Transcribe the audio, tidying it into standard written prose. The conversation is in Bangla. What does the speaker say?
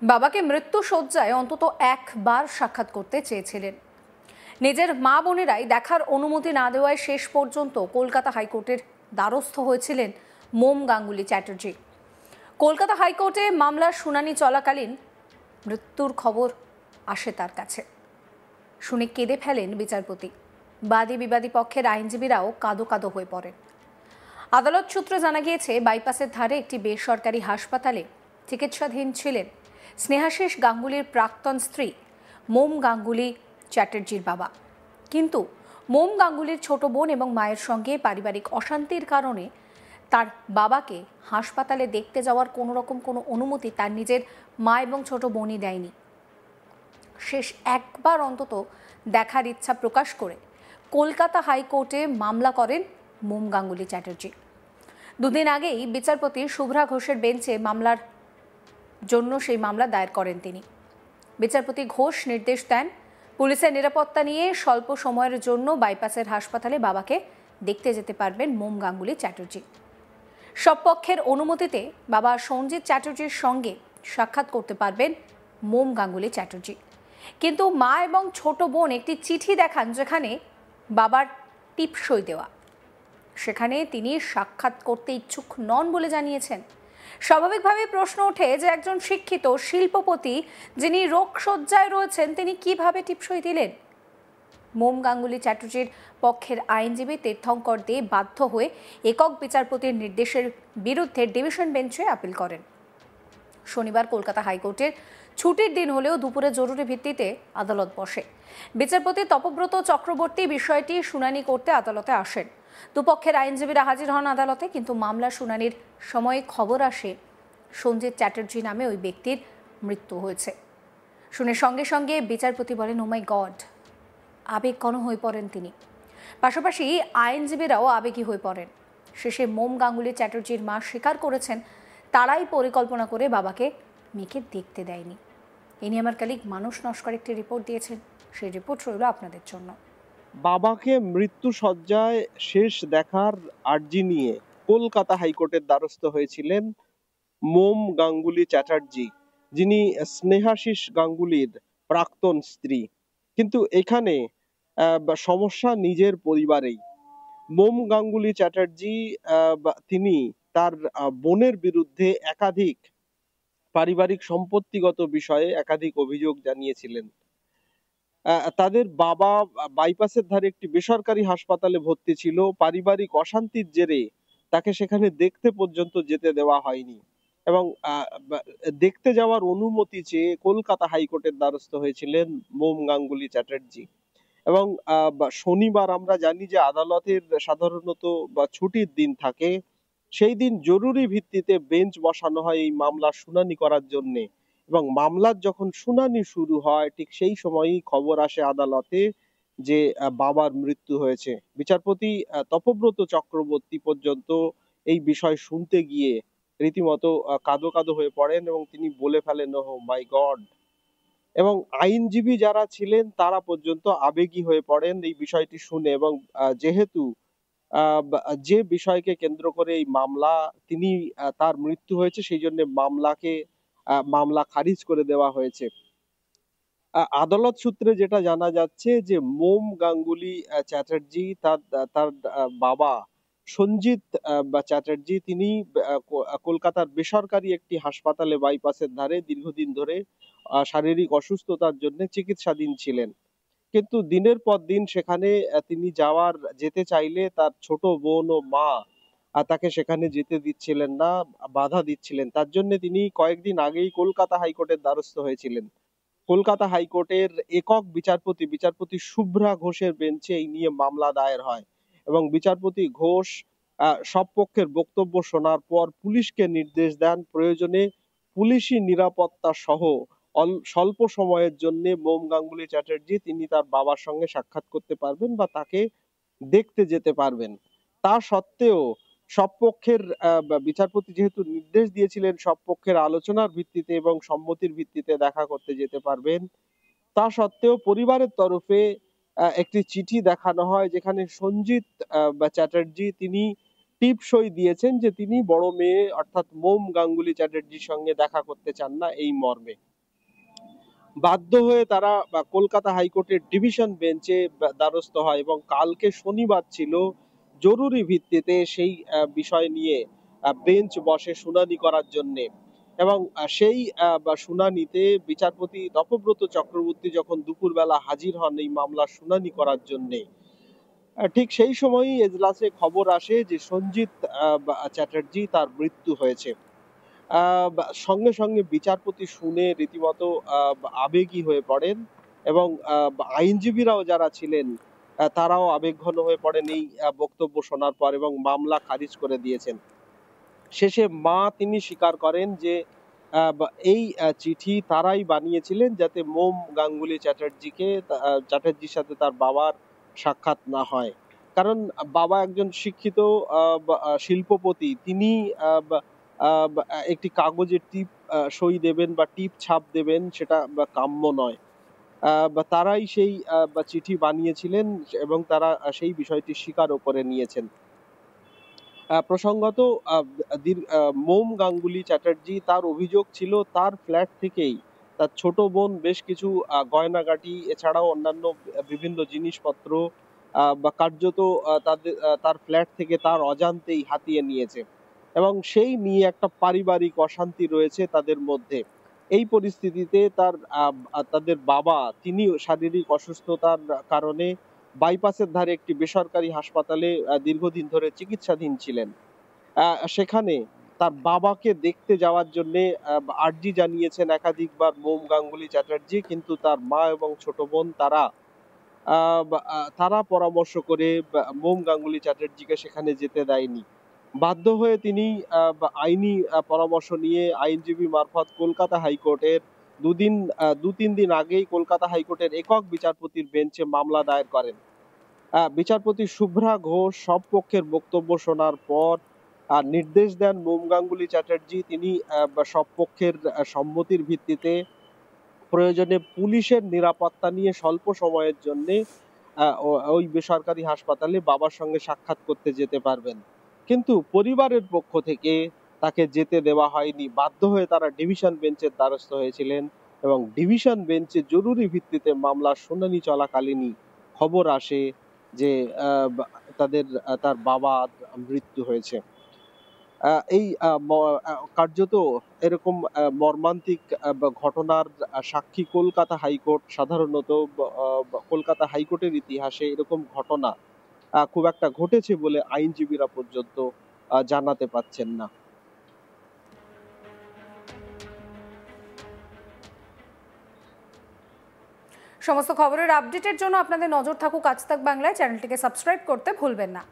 বাবাকে মৃত্যু শয্যায় অন্তত একবার সাক্ষাৎ করতে চেয়েছিলেন। নিজের মা বোনেরাই দেখার অনুমতি না দেওয়ায় শেষ পর্যন্ত কলকাতা হাইকোর্টের দ্বারস্থ হয়েছিলেন মোম গাঙ্গুলি চ্যাটার্জি। কলকাতা হাইকোর্টে মামলার শুনানি চলাকালীন মৃত্যুর খবর আসে তার কাছে। শুনে কেঁদে ফেলেন বিচারপতি। বাদী বিবাদী পক্ষের আইনজীবীরাও কাঁদো কাঁদো হয়ে পড়েন। আদালত সূত্রে জানা গিয়েছে, বাইপাসের ধারে একটি বেসরকারি হাসপাতালে চিকিৎসাধীন ছিলেন স্নেহাশিস গাঙ্গুলির প্রাক্তন স্ত্রী মোম গাঙ্গুলি চ্যাটার্জির বাবা। কিন্তু মোম গাঙ্গুলির ছোট বোন এবং মায়ের সঙ্গে পারিবারিক অশান্তির কারণে তার বাবাকে হাসপাতালে দেখতে যাওয়ার কোনো অনুমতি তার নিজের মা এবং ছোট বোনই দেয়নি। শেষ একবার অন্তত দেখার ইচ্ছা প্রকাশ করে কলকাতা হাইকোর্টে মামলা করেন মোম গাঙ্গুলি চ্যাটার্জি। দুদিন আগেই বিচারপতি শুভ্রা ঘোষের বেঞ্চে সেই মামলা দায়ের করেন তিনি। বিচারপতি ঘোষ নির্দেশ দেন, পুলিশের নিরাপত্তা নিয়ে স্বল্প সময়ের জন্য বাইপাসের হাসপাতালে বাবাকে দেখতে যেতে পারবেন মোম গাঙ্গুলি চ্যাটার্জি। সব পক্ষের অনুমতিতে বাবা সঞ্জিত চ্যাটার্জির সঙ্গে সাক্ষাৎ করতে পারবেন মোম গাঙ্গুলি চ্যাটার্জি। কিন্তু মা এবং ছোট বোন একটি চিঠি দেখান যেখানে বাবার টিপসই দেওয়া। সেখানে তিনি সাক্ষাৎ করতে ইচ্ছুক নন বলে জানিয়েছেন। স্বাভাবিকভাবে প্রশ্ন ওঠে যে একজন শিক্ষিত শিল্পপতি যিনি রোগশয্যায় রয়েছেন, তিনি কিভাবে টিপসই দিলেন? মোম গাঙ্গুলি চ্যাটার্জির পক্ষের আইনজীবী তীর্থঙ্কর দে বাধ্য হয়ে একক বিচারপতির নির্দেশের বিরুদ্ধে ডিভিশন বেঞ্চে আপিল করেন। শনিবার কলকাতা হাইকোর্টের ছুটির দিন হলেও দুপুরে জরুরি ভিত্তিতে আদালত বসে। বিচারপতি তপব্রত চক্রবর্তী বিষয়টি শুনানি করতে আদালতে আসেন। দুপক্ষের আইনজীবীরা হাজির হন আদালতে, কিন্তু মামলা শুনানির সময়ে খবর আসে সঞ্জিত চ্যাটার্জি নামে ওই ব্যক্তির মৃত্যু হয়েছে। শুনে সঙ্গে সঙ্গে বিচারপতি বলেন, ও মাই গড! আবেগঘন হয়ে পড়েন তিনি। পাশাপাশি আইনজীবীরাও আবেগী হয়ে পড়েন। শেষে মোম গাঙ্গুলি চ্যাটার্জির মা স্বীকার করেছেন তারাই পরিকল্পনা করে বাবাকে মেয়েকে দেখতে দেয়নি। এ নিয়ে আমার কালিগ মানস নস্কর একটি রিপোর্ট দিয়েছেন, সেই রিপোর্ট রইল আপনাদের জন্য। বাবাকে মৃত্যু শয্যায় শেষ দেখার আর্জি নিয়ে কলকাতা হাইকোর্টের দ্বারস্থ হয়েছিলেন মোম গাঙ্গুলি চ্যাটার্জি, যিনি স্নেহাশিস গাঙ্গুলির প্রাক্তন স্ত্রী। কিন্তু এখানে সমস্যা নিজের পরিবারেই। মোম গাঙ্গুলি চ্যাটার্জি তিনি তার বোনের বিরুদ্ধে একাধিক পারিবারিক সম্পত্তিগত বিষয়ে একাধিক অভিযোগ জানিয়েছিলেন। তাদের বাবা বাইপাসের ধারে একটি বেসরকারি হাসপাতালে ভর্তি ছিল। পারিবারিক অশান্তির জেরে তাকে সেখানে দেখতে পর্যন্ত যেতে দেওয়া হয়নি এবং দেখতে যাওয়ার অনুমতি চেয়ে কলকাতা হাইকোর্টের দ্বারস্থ হয়েছিলেন মোম গাঙ্গুলি চ্যাটার্জি। এবং শনিবার আমরা জানি যে আদালতের সাধারণত ছুটির দিন থাকে, সেই দিন জরুরি ভিত্তিতে বেঞ্চ বসানো হয় এই মামলার শুনানি করার জন্য। এবং মামলার যখন শুনানি শুরু হয় ঠিক সেই সময়ই খবর আসে আদালতে যে বাবার মৃত্যু হয়েছে। বিচারপতি তপব্রত চক্রবর্তী পর্যন্ত এই বিষয় শুনতে গিয়ে রীতিমতো কাঁদো কাঁদো হয়ে পড়েন এবং তিনি বলে ফেলেন, ও মাই গড! এবং আইনজীবী যারা ছিলেন তারা পর্যন্ত আবেগী হয়ে পড়েন এই বিষয়টি শুনে। এবং যেহেতু যে বিষয়কে কেন্দ্র করে এই মামলা, তিনি তার মৃত্যু হয়েছে, সেই জন্য মামলা খারিজ করে দেওয়া হয়েছে। আদালত সূত্রে যেটা জানা যাচ্ছে যে মোম গাঙ্গুলি চ্যাটার্জি তার বাবা সঞ্জিত চ্যাটার্জি তিনি কলকাতার বেসরকারি একটি হাসপাতালে বাইপাসের ধারে দীর্ঘদিন ধরে শারীরিক অসুস্থতার জন্য চিকিৎসাধীন ছিলেন। কিন্তু দিনের পর দিন সেখানে তিনি যেতে চাইলে তার ছোট বোন ও মা তাকে সেখানে যেতে দিচ্ছিলেন না, বাধা দিচ্ছিলেন। তার জন্য তিনি কয়েকদিন আগেই কলকাতা হাইকোর্টের দ্বারস্থ হয়েছিলেন। কলকাতা হাইকোর্টের একক বিচারপতি শুভ্রা ঘোষের বেঞ্চে এই নিয়ে মামলা দায়ের হয় এবং বিচারপতি ঘোষ সব পক্ষের বক্তব্য শোনার পর পুলিশকে নির্দেশ দেন প্রয়োজনে পুলিশি নিরাপত্তা সহ স্বল্প সময়ের জন্য মোম গাঙ্গুলি চ্যাটার্জি তিনি তার বাবার সঙ্গে সাক্ষাৎ করতে পারবেন বা তাকে দেখতে যেতে পারবেন। তা সত্ত্বেও সব পক্ষের বিচারপতি যেহেতু নির্দেশ দিয়েছিলেন সব পক্ষের আলোচনার ভিত্তিতে এবং সম্মতির ভিত্তিতে দেখা করতে যেতে পারবেন, তা সত্ত্বেও পরিবারের তরফে একটি চিঠি দেখানো হয় যেখানে সঞ্জিত চ্যাটার্জি তিনি টিপসই দিয়েছেন যে তিনি বড় মেয়ে অর্থাৎ মোম গাঙ্গুলি চ্যাটার্জির সঙ্গে দেখা করতে চান না, এই মর্মে। বাধ্য হয়ে তারা কলকাতা হাইকোর্টের ডিভিশন বেঞ্চে দ্বারস্থ হয় এবং কালকে শনিবার ছিল, জরুরি ভিত্তিতে সেই বিষয় নিয়ে বেঞ্চ বসে শুনানি করার জন্যে। এবং সেই শুনানিতে বিচারপতি তপব্রত চক্রবর্তী যখন দুপুরবেলা হাজির হন এই মামলার শুনানি করার জন্যে, ঠিক সেই সময়ই এজলাসে খবর আসে যে সঞ্জিত চ্যাটার্জি তার মৃত্যু হয়েছে। সঙ্গে সঙ্গে বিচারপতি শুনে রীতিমতো আবেগী হয়ে পড়েন এবং আইনজীবীরাও যারা ছিলেন তারাও আবেগঘন হয়ে পড়েন এই বক্তব্য শোনার পর এবং মামলা খারিজ করে দিয়েছেন। শেষে তিনি স্বীকার করেন যে এই চিঠি তারাই বানিয়েছিলেন যাতে মোম গাঙ্গুলি চ্যাটার্জির সাথে তার বাবার সাক্ষাৎ না হয়। কারণ বাবা একজন শিক্ষিত শিল্পপতি, তিনি একটি কাগজে টিপ সই দেবেন বা টিপ ছাপ দেবেন সেটা কাম্য নয়। তারাই সেই চিঠি বানিয়েছিলেন এবং তারা সেই বিষয়টি স্বীকারও করে নিয়েছেন। প্রসঙ্গত মোম গাঙ্গুলি চ্যাটার্জি, তার অভিযোগ ছিল তার ফ্ল্যাট থেকেই তার ছোট বোন বেশ কিছু গয়নাগাটি এছাড়াও অন্যান্য বিভিন্ন জিনিসপত্র বা কার্যত তার ফ্ল্যাট থেকে তার অজান্তেই হাতিয়ে নিয়েছে এবং সেই নিয়ে একটা পারিবারিক অশান্তি রয়েছে তাদের মধ্যে। এই পরিস্থিতিতে তাদের বাবা, তিনি শারীরিক অসুস্থতার কারণে বাইপাসের ধারে একটি বেসরকারি হাসপাতালে দীর্ঘদিন ধরে চিকিৎসাধীন ছিলেন। সেখানে তার বাবাকে দেখতে যাওয়ার জন্য আর্জি জানিয়েছেন একাধিকবার মোম গাঙ্গুলি চ্যাটার্জি, কিন্তু তার মা এবং ছোট বোন তারা পরামর্শ করে মোম গাঙ্গুলি চ্যাটার্জিকে সেখানে যেতে দেয়নি। বাধ্য হয়ে তিনি আইনি পরামর্শ নিয়ে আইনজীবী মারফত কলকাতা হাইকোর্টের দু তিন দিন আগেই কলকাতা হাইকোর্টের একক বিচারপতির বেঞ্চে মামলা দায়ের করেন। বিচারপতি শুভ্রা ঘোষ সব পক্ষের বক্তব্য শোনার পর নির্দেশ দেন মোম গাঙ্গুলি চ্যাটার্জি তিনি সব পক্ষের সম্মতির ভিত্তিতে প্রয়োজনে পুলিশের নিরাপত্তা নিয়ে স্বল্প সময়ের জন্য ওই বেসরকারি হাসপাতালে বাবার সঙ্গে সাক্ষাৎ করতে যেতে পারবেন, কিন্তু পরিবারের পক্ষ থেকে তাকে যেতে দেওয়া হয়নি। বাধ্য হয়ে তারা ডিভিশন বেঞ্চের দ্বারস্থ হয়েছিলেন এবং ডিভিশন বেঞ্চে জরুরি ভিত্তিতে মামলার শুনানি চলাকালীনই খবর আসে যে তার বাবার মৃত্যু হয়েছে। এই কার্যত এরকম মর্মান্তিক ঘটনার সাক্ষী কলকাতা হাইকোর্ট। সাধারণত কলকাতা হাইকোর্টের ইতিহাসে এরকম ঘটনা খুব একটা ঘটেছে বলে আইনজীবীরা পর্যন্ত জানাতে পারছেন না। সমস্ত খবরের আপডেটের জন্য আপনাদের নজর থাকুক আজ তাক বাংলায়। চ্যানেলটিকে সাবস্ক্রাইব করতে ভুলবেন না।